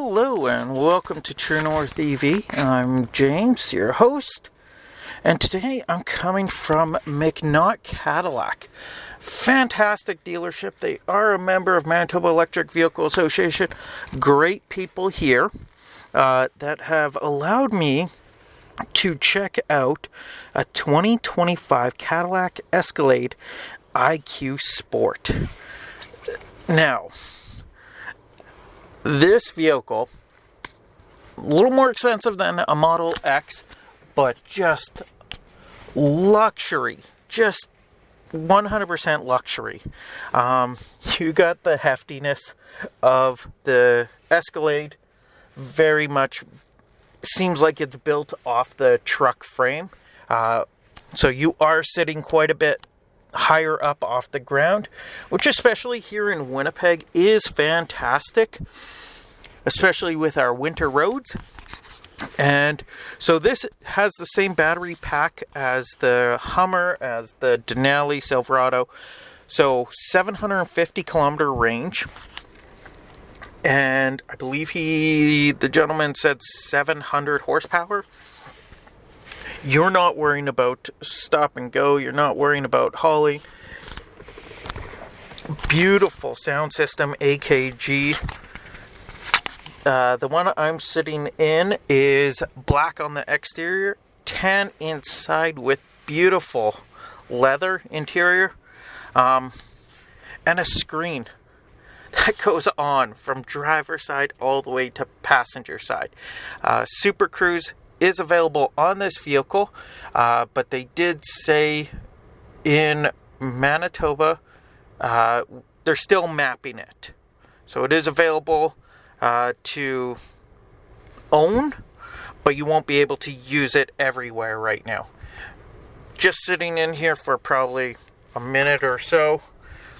Hello and welcome to True North EV. I'm James, your host, and today I'm coming from McNaught Cadillac. Fantastic dealership. They are a member of Manitoba Electric Vehicle Association. Great people here that have allowed me to check out a 2025 Cadillac Escalde IQ Sport. Now, this vehicle, a little more expensive than a Model X, but just luxury, just 100% luxury. You got the heftiness of the Escalade, very much seems like it's built off the truck frame. So you are sitting quite a bit higher up off the ground, which especially here in Winnipeg is fantastic, especially with our winter roads. And so this has the same battery pack as the Hummer, as the Denali Silverado. So 750 kilometer range. And I believe the gentleman said 700 horsepower. You're not worrying about stop and go. You're not worrying about hauling. Beautiful sound system, AKG. The one I'm sitting in is black on the exterior, tan inside with beautiful leather interior, and a screen that goes on from driver side all the way to passenger side. Super Cruise is available on this vehicle, but they did say in Manitoba they're still mapping it, so it is available to own, but you won't be able to use it everywhere right now. Just sitting in here for probably a minute or so,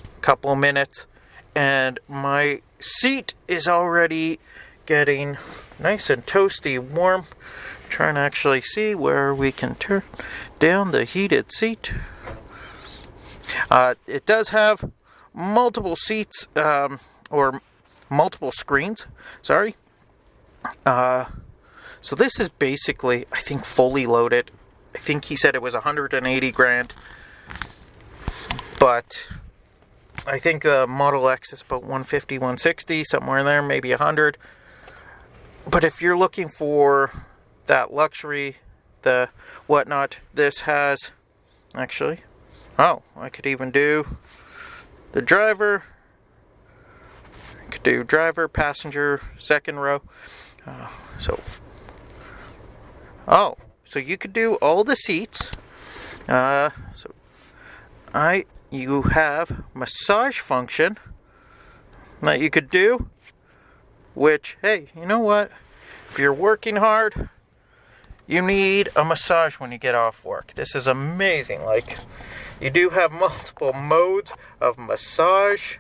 a couple of minutes, and my seat is already getting nice and toasty warm. Trying to actually see where we can turn down the heated seat. It does have multiple seats, or multiple screens, sorry. So this is basically, I think, fully loaded. I think he said it was 180 grand. But I think the Model X is about 150, 160, somewhere in there, maybe 100. But if you're looking for that luxury, the whatnot, this has, actually, I could even do the driver. I could do driver, passenger, second row. So you could do all the seats. You have massage function that you could do, which, hey, you know what? If you're working hard, you need a massage when you get off work. This is amazing. Like, you do have multiple modes of massage.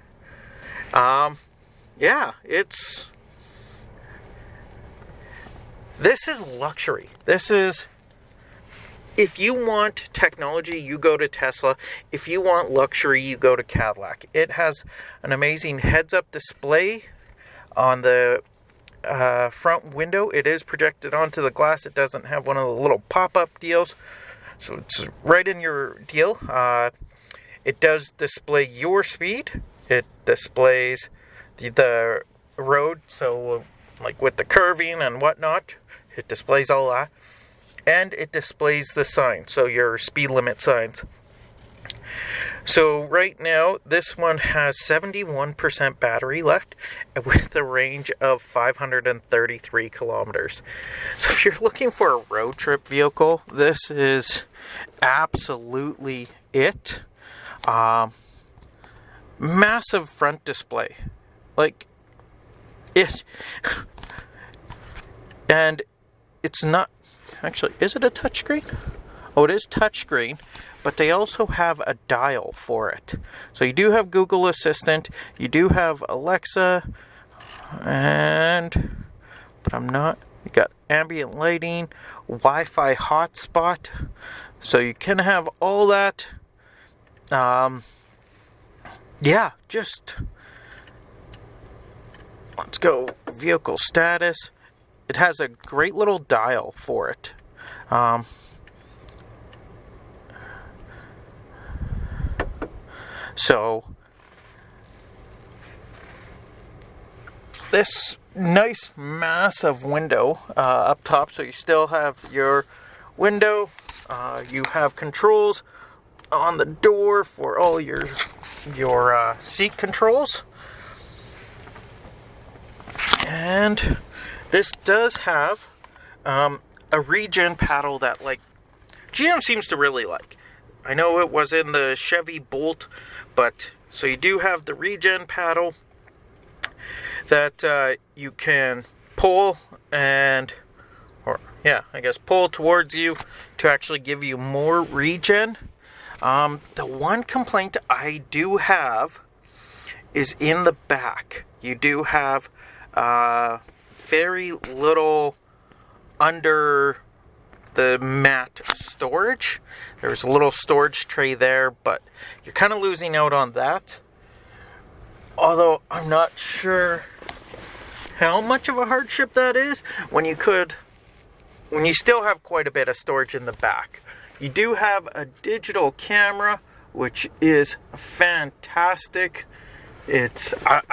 This is luxury. This is, if you want technology, you go to Tesla. If you want luxury, you go to Cadillac. It has an amazing heads-up display on the front window. It is projected onto the glass. It doesn't have one of the little pop-up deals, so it's right in your deal. It does display your speed. It displays the road, so like with the curving and whatnot, it displays all that. And it displays the signs, so your speed limit signs. So right now, this one has 71% battery left with a range of 533 kilometers. So if you're looking for a road trip vehicle, this is absolutely it. Massive front display. Like, it. And it's not, actually, is it a touchscreen? Oh, it is touchscreen, but they also have a dial for it. So you do have Google Assistant, you do have Alexa, you got ambient lighting, Wi-Fi hotspot, so you can have all that. let's go vehicle status. It has a great little dial for it. So this nice massive window up top, so you still have your window, you have controls on the door for all your seat controls, and this does have a regen paddle that like GM seems to really like. I know it was in the Chevy Bolt, but so you do have the regen paddle that you can pull pull towards you to actually give you more regen. The one complaint I do have is in the back. You do have very little under the mat storage. There's a little storage tray there, but you're kind of losing out on that. Although I'm not sure how much of a hardship that is when you still have quite a bit of storage in the back. You do have a digital camera, which is fantastic. I'm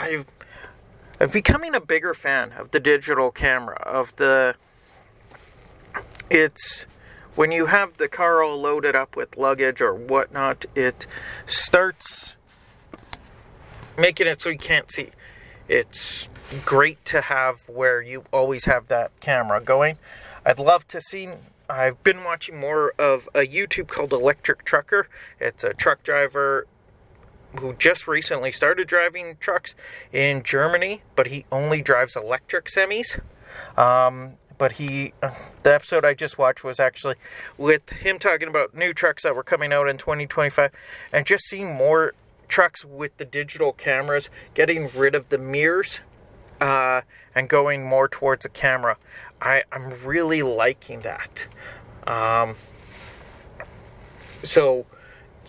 becoming a bigger fan of the digital camera. When you have the car all loaded up with luggage or whatnot, it starts making it so you can't see. It's great to have where you always have that camera going. I've been watching more of a YouTube called Electric Trucker. It's a truck driver who just recently started driving trucks in Germany, but he only drives electric semis. But the episode I just watched was actually with him talking about new trucks that were coming out in 2025, and just seeing more trucks with the digital cameras, getting rid of the mirrors, and going more towards the camera. I'm really liking that. So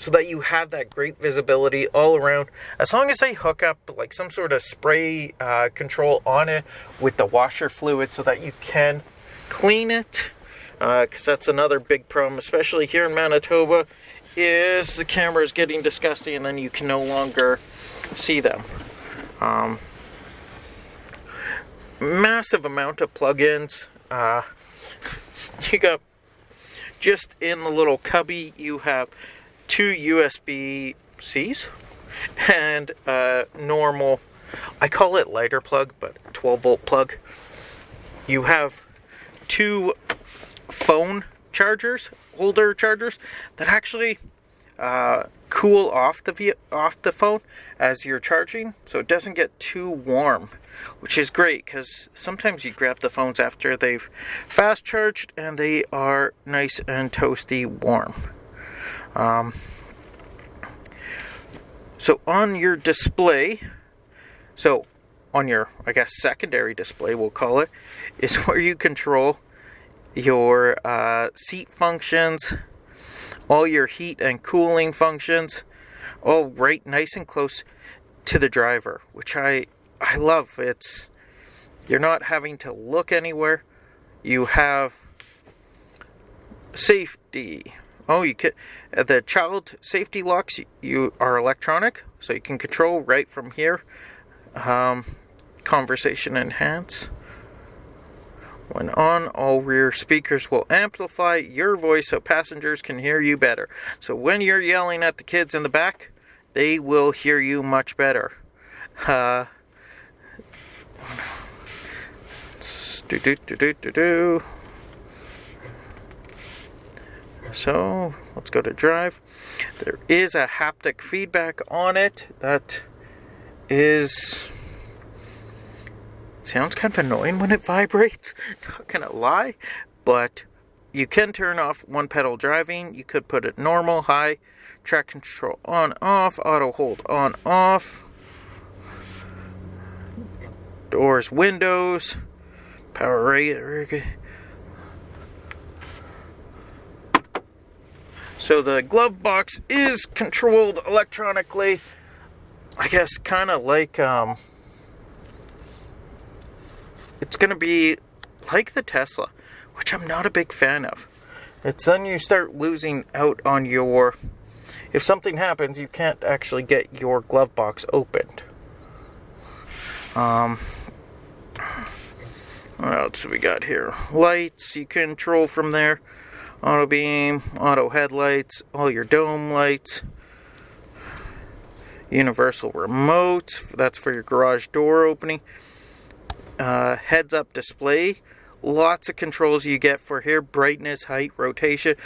that you have that great visibility all around. As long as they hook up like some sort of spray control on it with the washer fluid so that you can clean it. Because that's another big problem, especially here in Manitoba, is the camera is getting disgusting and then you can no longer see them. Massive amount of plugins. You got, just in the little cubby, you have 2 USB-Cs and a normal, I call it lighter plug, but 12-volt plug. You have 2 phone chargers, older chargers, that actually cool off the phone as you're charging, so it doesn't get too warm, which is great because sometimes you grab the phones after they've fast charged and they are nice and toasty warm. So on your display, on your, secondary display, we'll call it, is where you control your seat functions, all your heat and cooling functions, all right nice and close to the driver, which I love. You're not having to look anywhere. You have safety. The child safety locks are electronic, so you can control right from here. Conversation enhance. When on, all rear speakers will amplify your voice so passengers can hear you better. So when you're yelling at the kids in the back, they will hear you much better. So, let's go to drive. There is a haptic feedback on it that sounds kind of annoying when it vibrates, not gonna lie, but you can turn off one pedal driving. You could put it normal, high, track control on, off, auto hold on, off, doors, windows, power rate. So the glove box is controlled electronically. I guess kind of like it's going to be like the Tesla, which I'm not a big fan of. It's then you start losing out on your... If something happens, you can't actually get your glove box opened. What else do we got here? Lights you control from there. Auto beam, auto headlights, all your dome lights. Universal remote, that's for your garage door opening. Heads up display. Lots of controls you get for here. Brightness, height, rotation,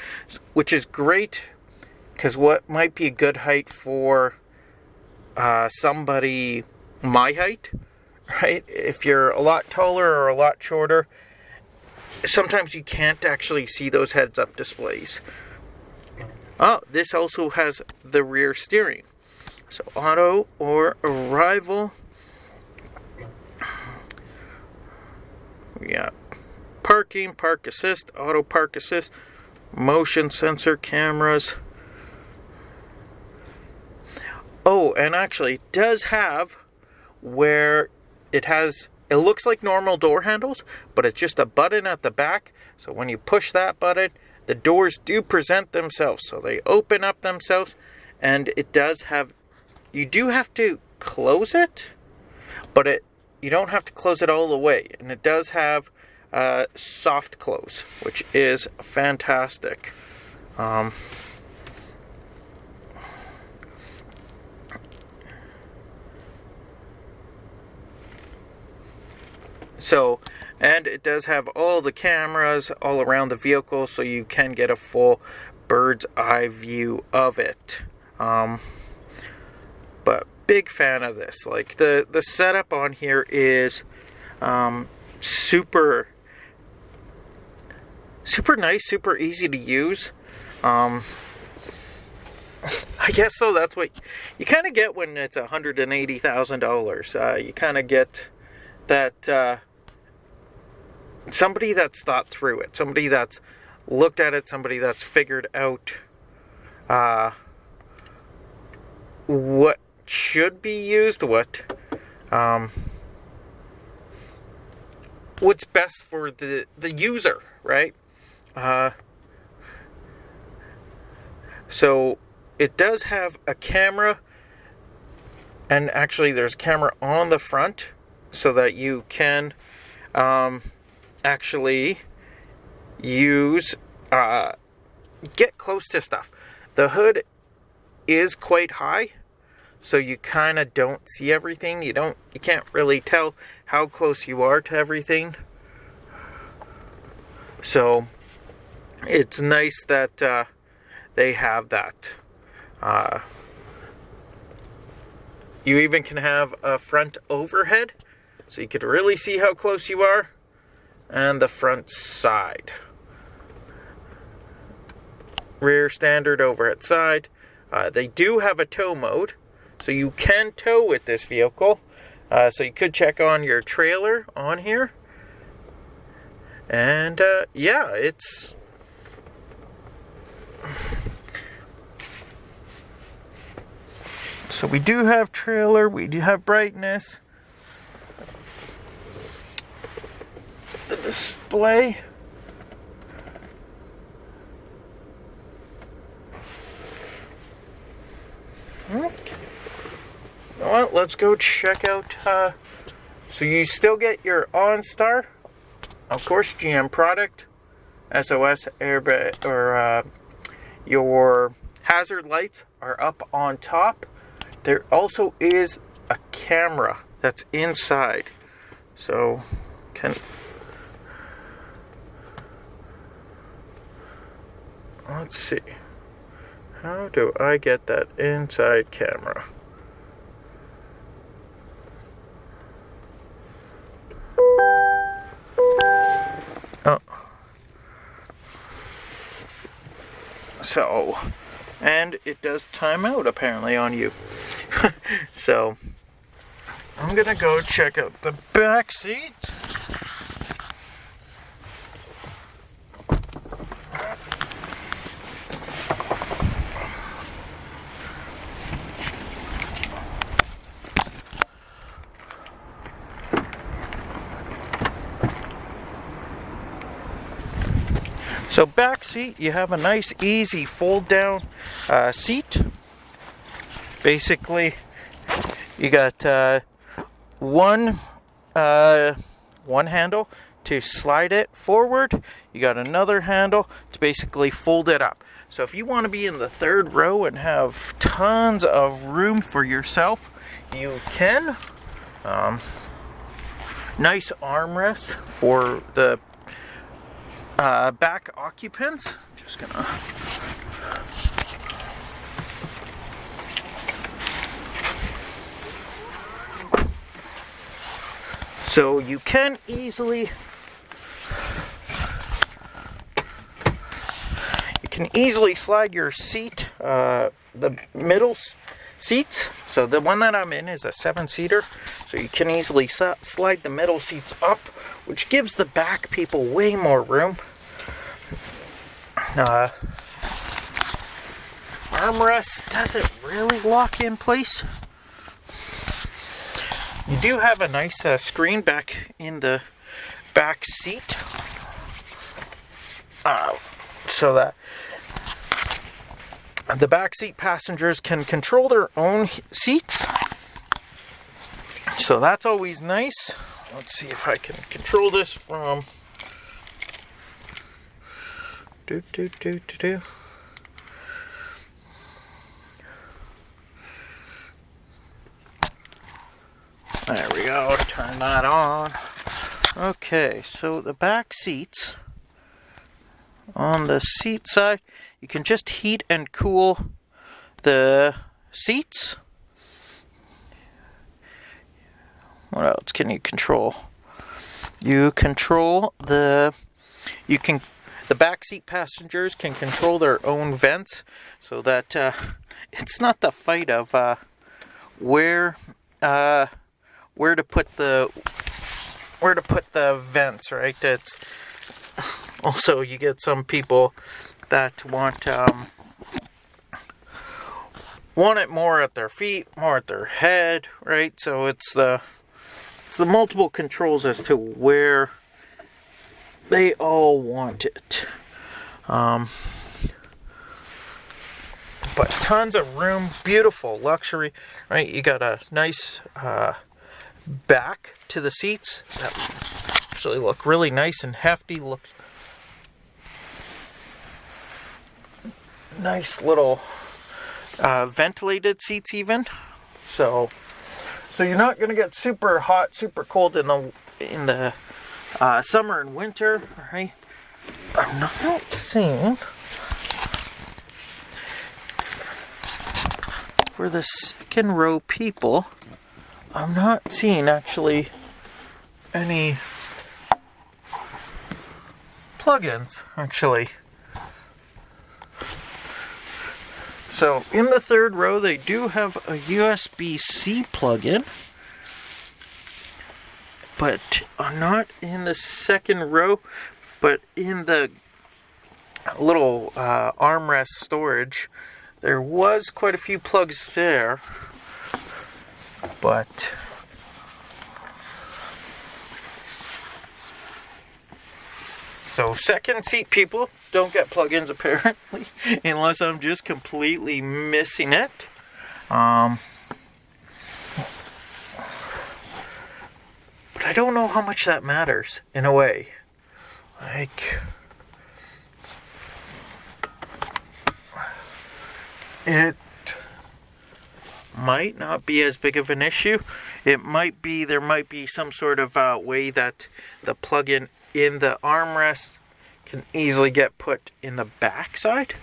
which is great. Because what might be a good height for somebody my height, right? If you're a lot taller or a lot shorter, sometimes you can't actually see those heads-up displays. Oh, this also has the rear steering. So auto or arrival. We got parking, park assist, auto park assist, motion sensor cameras. Oh, and actually it does have where it looks like normal door handles, but it's just a button at the back. So when you push that button, the doors do present themselves. So they open up themselves, and it does have, you do have to close it, but you don't have to close it all the way. And it does have soft close, which is fantastic. So, and it does have all the cameras all around the vehicle, so you can get a full bird's eye view of it. But big fan of this. Like the setup on here is super nice, super easy to use. I guess so. That's what you kind of get when it's $180,000. You kind of get that. Somebody that's thought through it, somebody that's looked at it, somebody that's figured out what should be used, what's best for the user, right? So it does have a camera, and actually there's a camera on the front so that you can actually use get close to stuff. The hood is quite high, so you kind of don't see everything. You can't really tell how close you are to everything. So it's nice that they have that. You even can have a front overhead, so you could really see how close you are. And the front side. Rear standard overhead side. They do have a tow mode, so you can tow with this vehicle. So you could check on your trailer on here. And yeah, it's... So we do have trailer, we do have brightness. The display. Okay. Well, let's go check out. So you still get your OnStar, of course, GM product, SOS airbag, or your hazard lights are up on top. There also is a camera that's inside, so let's see. How do I get that inside camera? Oh. So, and it does time out apparently on you. So, I'm gonna go check out the back seat. So back seat, you have a nice easy fold down seat. Basically, you got one handle to slide it forward. You got another handle to basically fold it up. So if you want to be in the third row and have tons of room for yourself, you can. Nice armrest for the back occupants. Just gonna. So you can easily slide your seat, the middle seats. So the one that I'm in is a 7-seater, so you can easily slide the middle seats up, which gives the back people way more room. Armrest doesn't really lock in place. You do have a nice screen back in the back seat, so that the back seat passengers can control their own seats. So that's always nice. Let's see if I can control this from. There we go, turn that on. Okay, so the back seats, on the seat side, you can just heat and cool the seats. What else can you control? The back seat passengers can control their own vents, so that it's not the fight of where to put the vents, right? It's also, you get some people that want it more at their feet, more at their head, right? So it's the multiple controls as to where they all want it. But tons of room, beautiful luxury, right? You got a nice back to the seats that actually look really nice and hefty. Looks nice little ventilated seats even. So you're not going to get super hot, super cold in the summer and winter, right? I'm not seeing, for the second row people, I'm not seeing actually any plugins, actually. So in the third row, they do have a USB-C plug-in, but not in the second row, but in the little armrest storage. There was quite a few plugs there, but so second seat people don't get plugins apparently, unless I'm just completely missing it. But I don't know how much that matters in a way. Like, it might not be as big of an issue. There might be some sort of way that the plug-in in the armrest can easily get put in the back side.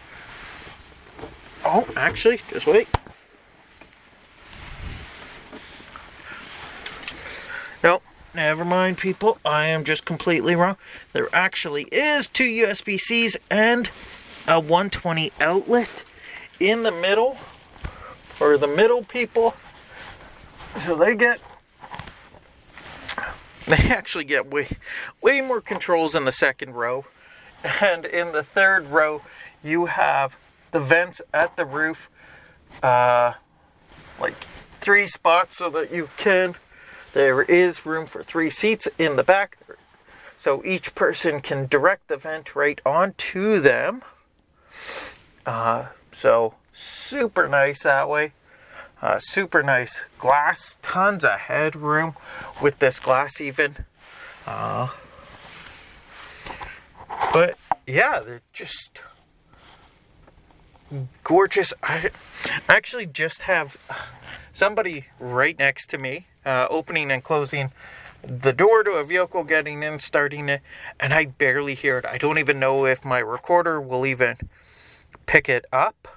Oh, actually, just wait. Nope, never mind, people. I am just completely wrong. There actually is 2 USB-Cs and a 120 outlet in the middle, for the middle people. So they actually get way more controls in the second row. And in the third row, you have the vents at the roof, like 3 spots, so that there is room for 3 seats in the back. So each person can direct the vent right onto them. So super nice that way. Super nice glass. Tons of headroom with this glass even. But yeah, they're just gorgeous. I actually just have somebody right next to me opening and closing the door to a vehicle, getting in, starting it, and I barely hear it. I don't even know if my recorder will even pick it up.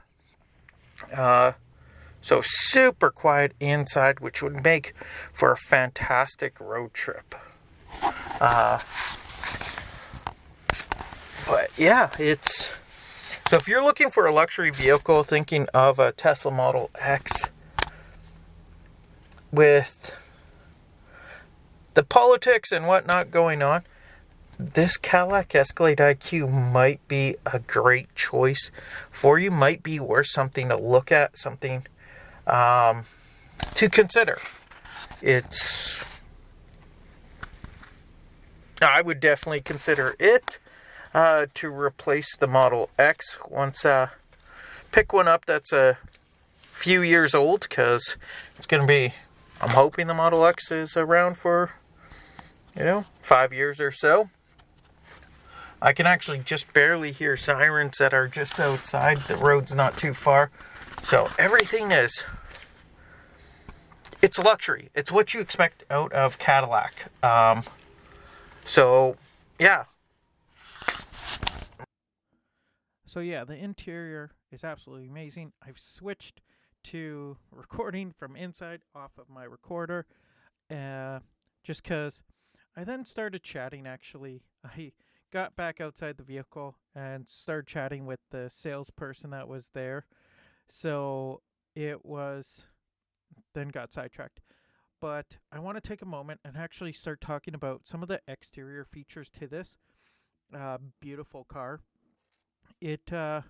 So super quiet inside, which would make for a fantastic road trip. But yeah, it's... So if you're looking for a luxury vehicle, thinking of a Tesla Model X, with the politics and whatnot going on, this Cadillac Escalade IQ might be a great choice for you. Might be worth something to look at, something to consider. I would definitely consider it to replace the Model X once. Pick one up that's a few years old, because it's going to be, I'm hoping the Model X is around for 5 years or so. I can actually just barely hear sirens that are just outside. The road's not too far. So everything is... It's luxury. It's what you expect out of Cadillac. So, yeah. So, yeah, the interior is absolutely amazing. I've switched to recording from inside off of my recorder. Just because I then started chatting, actually. I got back outside the vehicle and started chatting with the salesperson that was there. So it was, then got sidetracked. But I want to take a moment and actually start talking about some of the exterior features to this beautiful car. The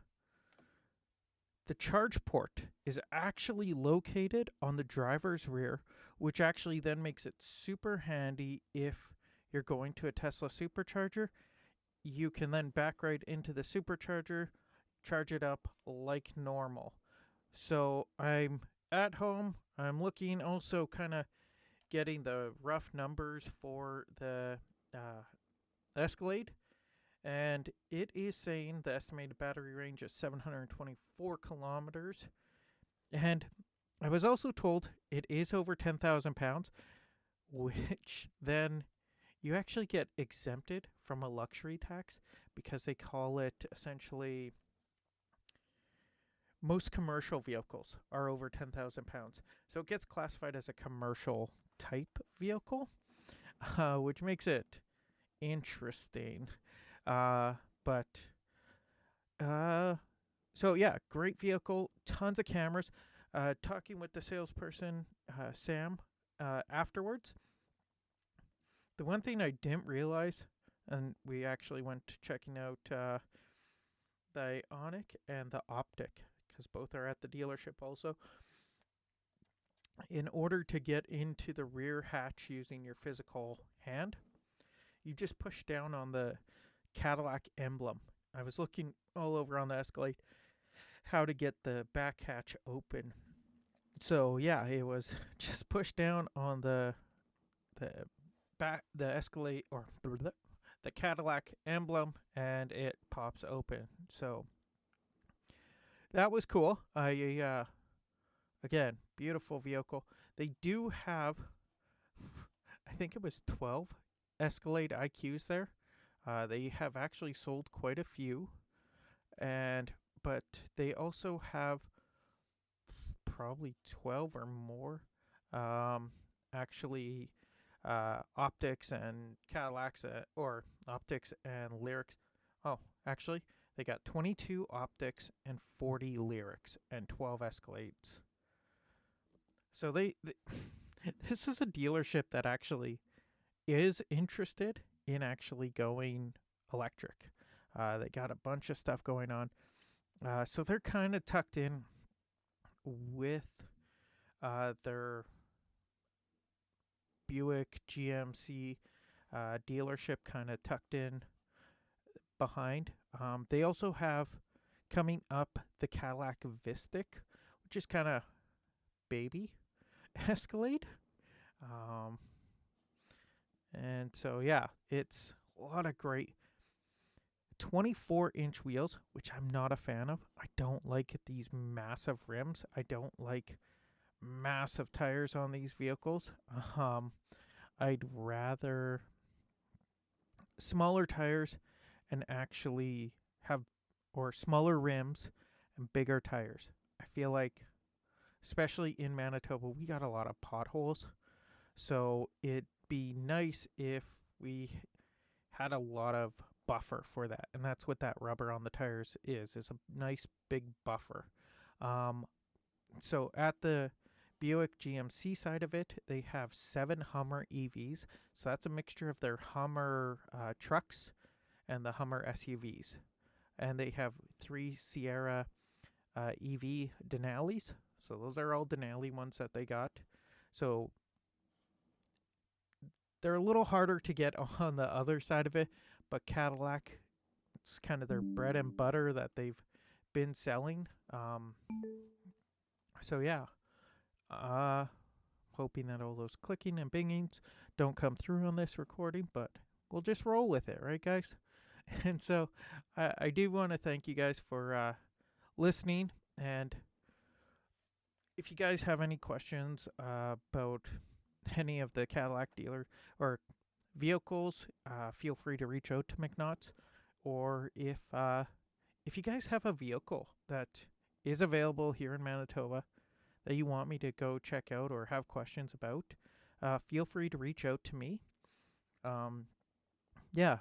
charge port is actually located on the driver's rear, which actually then makes it super handy if you're going to a Tesla supercharger. You can then back right into the supercharger, charge it up like normal. So I'm at home. I'm looking, also kind of getting the rough numbers for the Escalade. And it is saying the estimated battery range is 724 kilometers. And I was also told it is over 10,000 pounds, which then you actually get exempted from a luxury tax, because they call it essentially, most commercial vehicles are over 10,000 pounds. So it gets classified as a commercial type vehicle, which makes it interesting. So yeah, great vehicle, tons of cameras. Talking with the salesperson, Sam, afterwards, the one thing I didn't realize, and we actually went checking out the Ioniq and the Optic, because both are at the dealership also. In order to get into the rear hatch using your physical hand, you just push down on the Cadillac emblem. I was looking all over on the Escalade how to get the back hatch open. So yeah, it was just push down on the Escalade, or the Cadillac emblem, and it pops open. So that was cool. Again, beautiful vehicle. They do have, I think it was 12 Escalade IQs there. They have actually sold quite a few, but they also have probably 12 or more actually optics and Cadillacs, or optics and lyrics. Oh, actually, they got 22 optics and 40 lyrics and 12 Escalades. So this is a dealership that actually is interested in actually going electric. They got a bunch of stuff going on. So they're kind of tucked in with their Buick GMC dealership kind of tucked in behind. They also have coming up the Cadillac Vistic, which is kind of baby Escalade. And so, yeah, it's a lot of great 24-inch wheels, which I'm not a fan of. I don't like these massive rims. I don't like massive tires on these vehicles. I'd rather smaller tires and actually have, or smaller rims and bigger tires. I feel like, especially in Manitoba, we got a lot of potholes. So it'd be nice if we had a lot of buffer for that. And that's what that rubber on the tires is a nice big buffer. So at the Buick GMC side of it, they have 7 Hummer EVs. So that's a mixture of their Hummer trucks and the Hummer SUVs. And they have 3 Sierra EV Denali's. So those are all Denali ones that they got. So they're a little harder to get on the other side of it, but Cadillac, it's kind of their bread and butter that they've been selling. So yeah, hoping that all those clicking and bingings don't come through on this recording, but we'll just roll with it, right, guys? And so I do want to thank you guys for listening, and if you guys have any questions about any of the Cadillac dealer or vehicles, feel free to reach out to McNaughts. Or if you guys have a vehicle that is available here in Manitoba that you want me to go check out or have questions about, feel free to reach out to me. Yeah,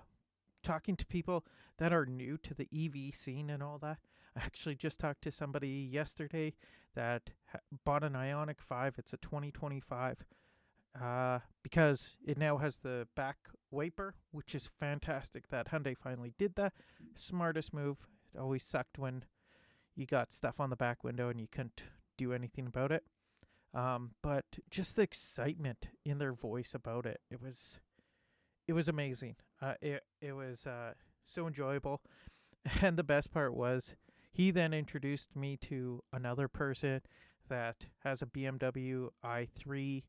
talking to people that are new to the EV scene and all that. I actually just talked to somebody yesterday that bought an Ioniq 5. It's a 2025. Because it now has the back wiper, which is fantastic that Hyundai finally did that. Smartest move. It always sucked when you got stuff on the back window and you couldn't do anything about it. But just the excitement in their voice about it, it was amazing. It was so enjoyable. And the best part was he then introduced me to another person that has a BMW i3,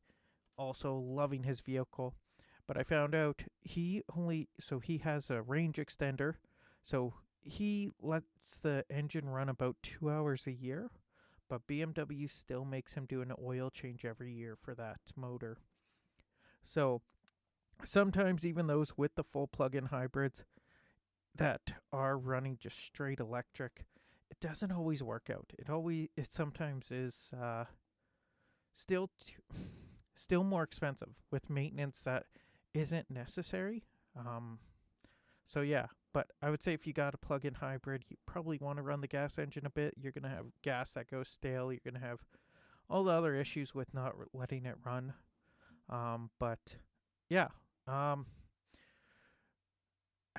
also loving his vehicle. But I found out he has a range extender, so he lets the engine run about 2 hours a year, but BMW still makes him do an oil change every year for that motor. So sometimes even those with the full plug-in hybrids that are running just straight electric, it doesn't always work out. It sometimes is still more expensive with maintenance that isn't necessary. So yeah, but I would say if you got a plug-in hybrid, you probably want to run the gas engine a bit. You're going to have gas that goes stale. You're going to have all the other issues with not letting it run. But yeah, I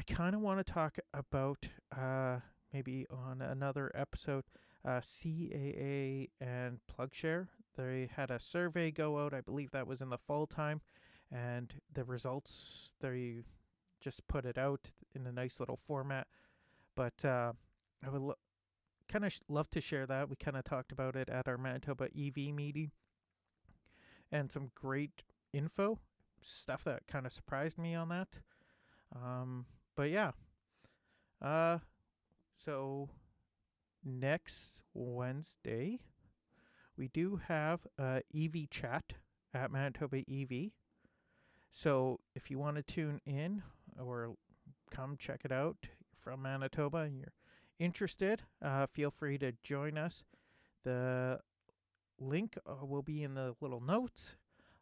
kind of want to talk about maybe on another episode, CAA and PlugShare. They had a survey go out. I believe that was in the fall time, and the results, they just put it out in a nice little format. But I would kind of love to share that. We kind of talked about it at our Manitoba EV meeting, and some great info, stuff that kind of surprised me on that. But yeah, so next Wednesday, we do have a EV chat at Manitoba EV. So if you want to tune in or come check it out, you're from Manitoba and you're interested, feel free to join us. The link will be in the little notes.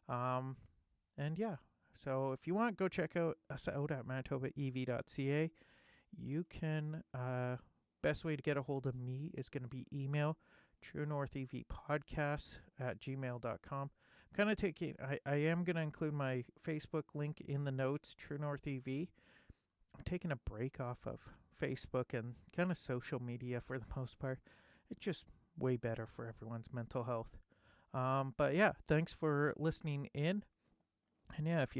And yeah, so if you want, go check us out at manitobaev.ca. You can, best way to get a hold of me is going to be email, truenorthevpodcast@gmail.com. I'm kind of taking, I am going to include my Facebook link in the notes, True North EV. I'm taking a break off of Facebook and kind of social media for the most part. It's just way better for everyone's mental health. But yeah, thanks for listening in. And yeah, if you